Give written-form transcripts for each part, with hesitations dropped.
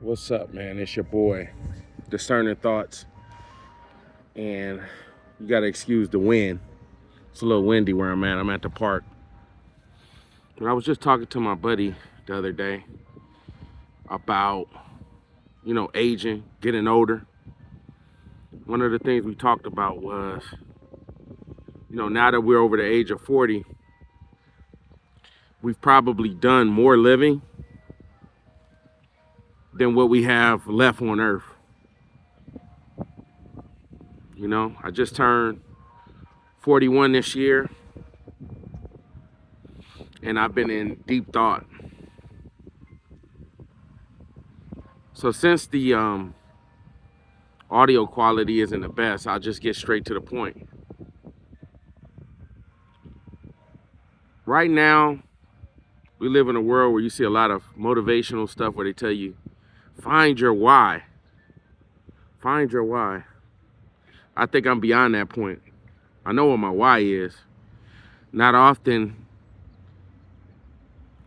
What's up, man? It's your boy, Discerning Thoughts, and you gotta excuse the wind. It's a little windy where I'm at. I'm at the park. But I was just talking to my buddy the other day about, aging, getting older. One of the things we talked about was, now that we're over the age of 40, we've probably done more living than what we have left on earth. I just turned 41 this year, and I've been in deep thought. So since the audio quality isn't the best, I'll just get straight to the point. Right now, we live in a world where you see a lot of motivational stuff where they tell you, find your why. Find your why. I think I'm beyond that point. I know what my why is. Not often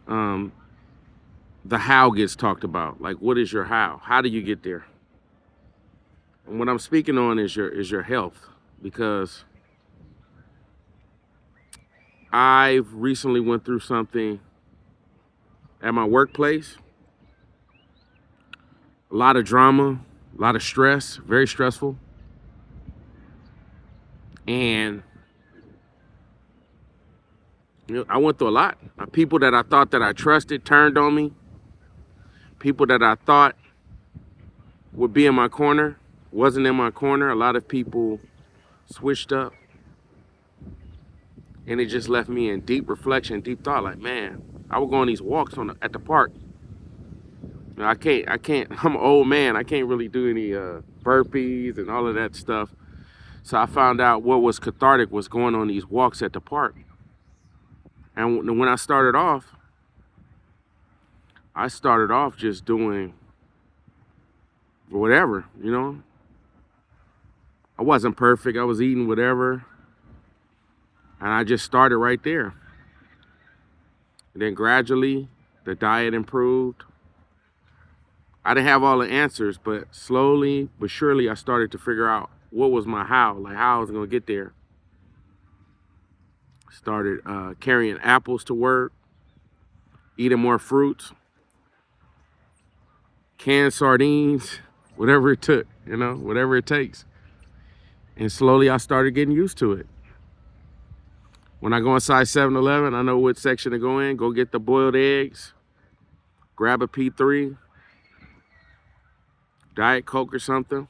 the how gets talked about. Like, what is your how? How do you get there? And what I'm speaking on is your health, because I've recently went through something at my workplace. A lot of drama, a lot of stress, very stressful. And I went through a lot. People that I thought that I trusted turned on me. People that I thought would be in my corner wasn't in my corner. A lot of people switched up. And it just left me in deep reflection, deep thought. Like, man, I would go on these walks at the park. I can't, I'm an old man. I can't really do any burpees and all of that stuff. So I found out what was cathartic was going on these walks at the park. And when I started off just doing whatever, I wasn't perfect. I was eating whatever. And I just started right there. And then gradually, the diet improved. I didn't have all the answers, but slowly but surely, I started to figure out what was my how, like how I was gonna get there. Started carrying apples to work, eating more fruits, canned sardines, whatever it took, whatever it takes. And slowly I started getting used to it. When I go inside 7-Eleven, I know what section to go in. Go get the boiled eggs, grab a P3, Diet Coke or something.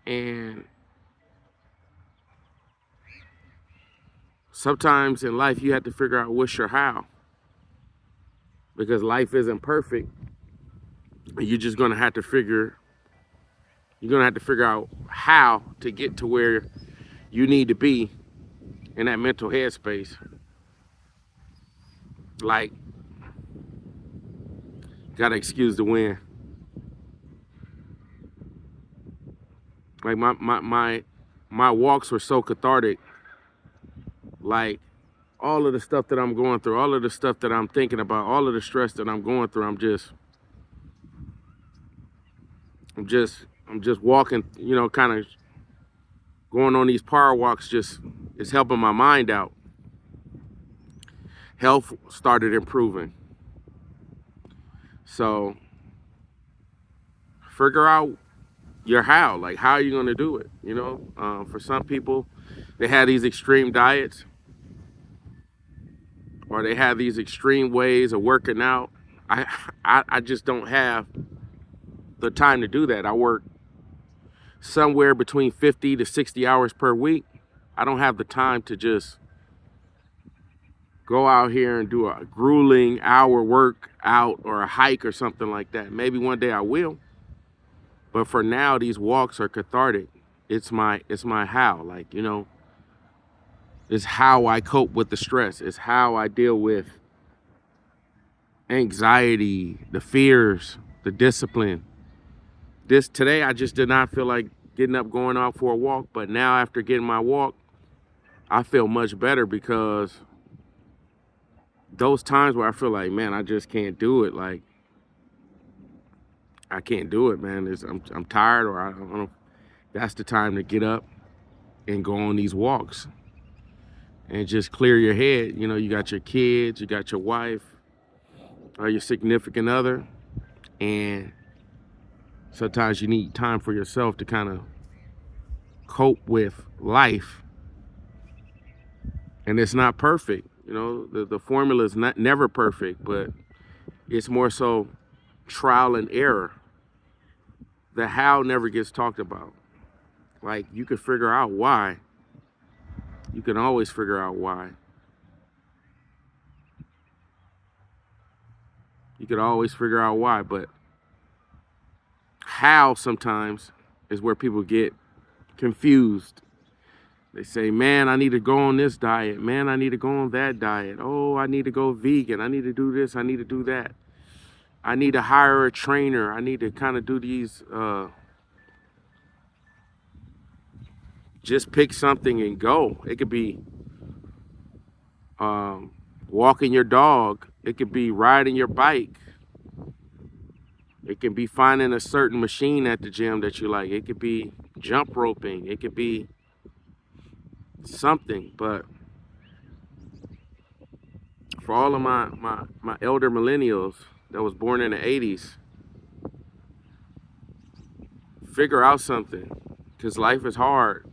And sometimes in life you have to figure out what's your how, because life isn't perfect. You're gonna have to figure out how to get to where you need to be in that mental headspace. Like, gotta excuse the wind. Like my walks were so cathartic. Like, all of the stuff that I'm going through, all of the stuff that I'm thinking about, all of the stress that I'm going through, I'm just walking, kind of going on these power walks, just is helping my mind out. Health started improving. So figure out your how, like how are you gonna do it? For some people, they have these extreme diets, or they have these extreme ways of working out. I just don't have the time to do that. I work somewhere between 50 to 60 hours per week. I don't have the time to just go out here and do a grueling hour workout or a hike or something like that. Maybe one day I will. But for now, these walks are cathartic. It's my how, it's how I cope with the stress. It's how I deal with anxiety, the fears, the discipline. Today, I just did not feel like getting up, going out for a walk. But now after getting my walk, I feel much better, because those times where I feel like, man, I just can't do it. Like, I can't do it, man. I'm tired, or I don't know. That's the time to get up and go on these walks and just clear your head. You know, you got your kids, you got your wife, or your significant other, and sometimes you need time for yourself to kind of cope with life. And it's not perfect. You know, the formula is not never perfect, but it's more so trial and error. The how never gets talked about. Like, you can figure out why. You can always figure out why. You could always figure out why, but how sometimes is where people get confused. They say, man, I need to go on this diet. Man, I need to go on that diet. Oh, I need to go vegan. I need to do this. I need to do that. I need to hire a trainer. I need to kind of do these, just pick something and go. It could be walking your dog. It could be riding your bike. It can be finding a certain machine at the gym that you like. It could be jump roping. It could be something. But for all of my elder millennials that was born in the 80s, figure out something, because life is hard.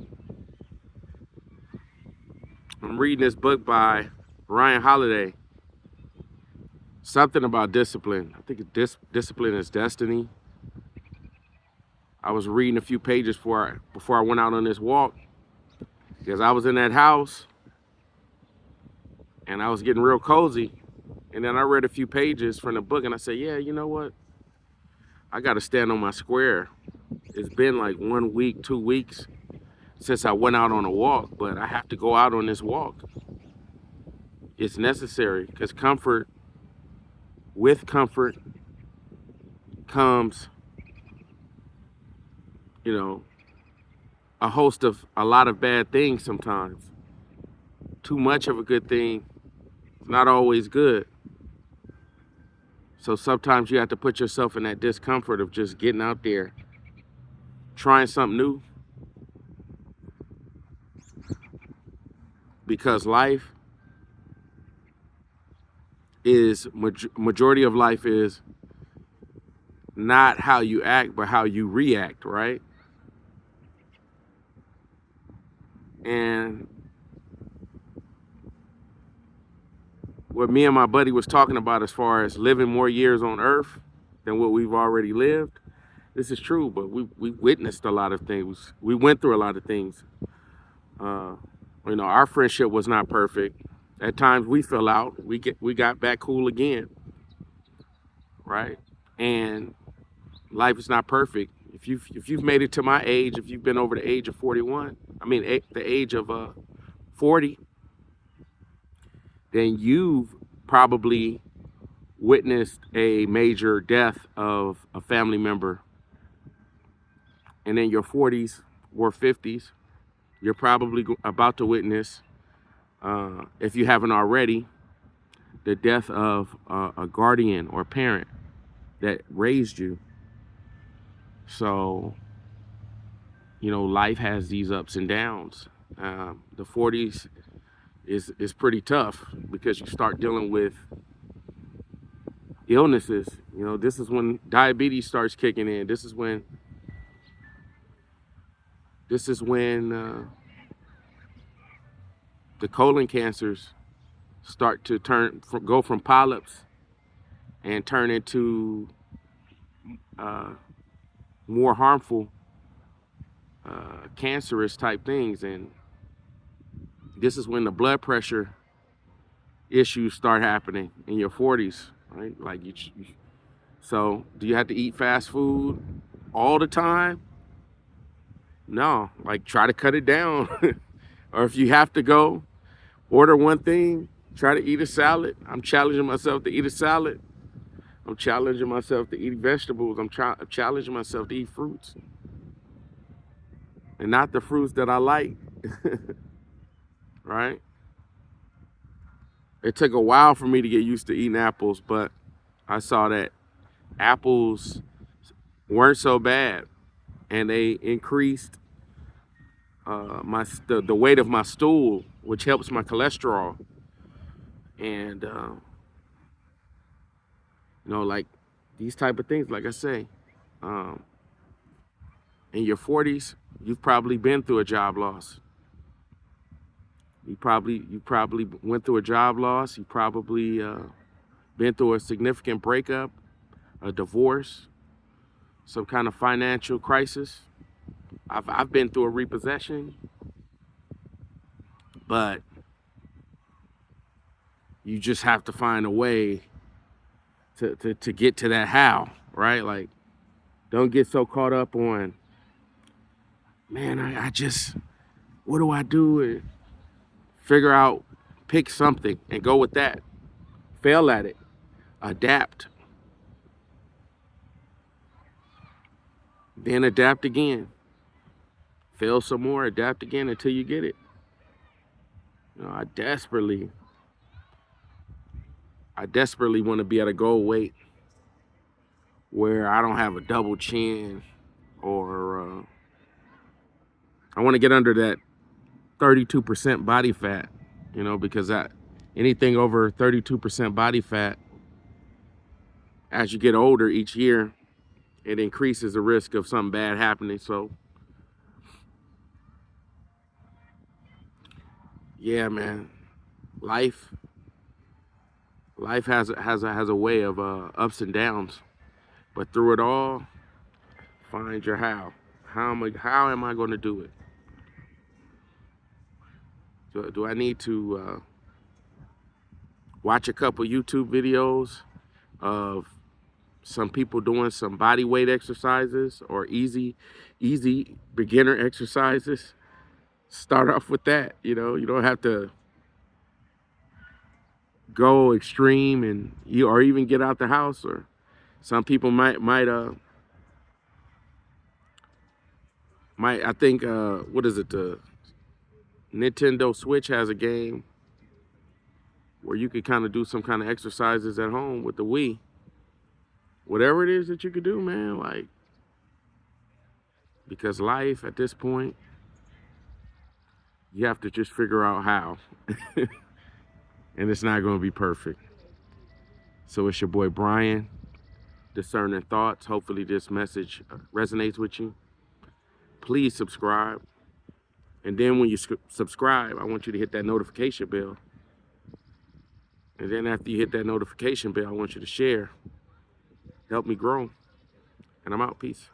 I'm reading this book by Ryan Holiday. Something about discipline. I think discipline is destiny. I was reading a few pages before I went out on this walk, because I was in that house and I was getting real cozy. And then I read a few pages from the book and I said, yeah, you know what? I got to stand on my square. It's been like 1 week, 2 weeks since I went out on a walk, but I have to go out on this walk. It's necessary, because with comfort comes, you know, a lot of bad things sometimes. Too much of a good thing is not always good. So sometimes you have to put yourself in that discomfort of just getting out there, trying something new. Because life is, majority of life is not how you act, but how you react, right? And what me and my buddy was talking about as far as living more years on earth than what we've already lived, this is true, but we witnessed a lot of things. We went through a lot of things. You know, our friendship was not perfect. At times we fell out. We got back cool again, right? And life is not perfect. If you've made it to my age, if you've been over the age of 41, the age of 40, then you've probably witnessed a major death of a family member. And in your 40s or 50s, you're probably about to witness, if you haven't already, the death of a guardian or parent that raised you. So, you know, life has these ups and downs. The 40s is pretty tough, because you start dealing with illnesses. You know, this is when diabetes starts kicking in. This is when the colon cancers start to go from polyps and turn into more harmful, cancerous type things. And this is when the blood pressure issues start happening in your 40s, right? Like so do you have to eat fast food all the time? No, like, try to cut it down. Or if you have to go, order one thing, try to eat a salad. I'm challenging myself to eat a salad. I'm challenging myself to eat vegetables. I'm challenging myself to eat fruits. And not the fruits that I like, right? It took a while for me to get used to eating apples, but I saw that apples weren't so bad, and they increased the weight of my stool, which helps my cholesterol. And like these type of things, like I say, um, in your 40s, you've probably been through a job loss. You probably went through a job loss. You probably been through a significant breakup, a divorce, some kind of financial crisis. I've been through a repossession, but you just have to find a way to get to that how, right? Like, don't get so caught up on, man, I just, what do I do? Figure out, pick something and go with that. Fail at it, adapt, then adapt again. Fail some more, adapt again until you get it. I desperately want to be at a goal weight where I don't have a double chin, or I want to get under that 32% body fat, because anything over 32% body fat, as you get older each year, it increases the risk of something bad happening. So, yeah, man, life has a way of ups and downs, but through it all, find your how. How am I going to do it? Do I need to watch a couple YouTube videos of some people doing some body weight exercises or easy beginner exercises? Start off with that. You don't have to go extreme, and or even get out the house. Or some people might I think what is it, the Nintendo Switch has a game where you could kind of do some kind of exercises at home with the Wii. Whatever it is that you could do, man, like, because life at this point, you have to just figure out how. And it's not going to be perfect. So it's your boy Brian, Discerning Thoughts. Hopefully this message resonates with you. Please subscribe. And then when you subscribe, I want you to hit that notification bell. And then after you hit that notification bell, I want you to share. Help me grow. And I'm out. Peace.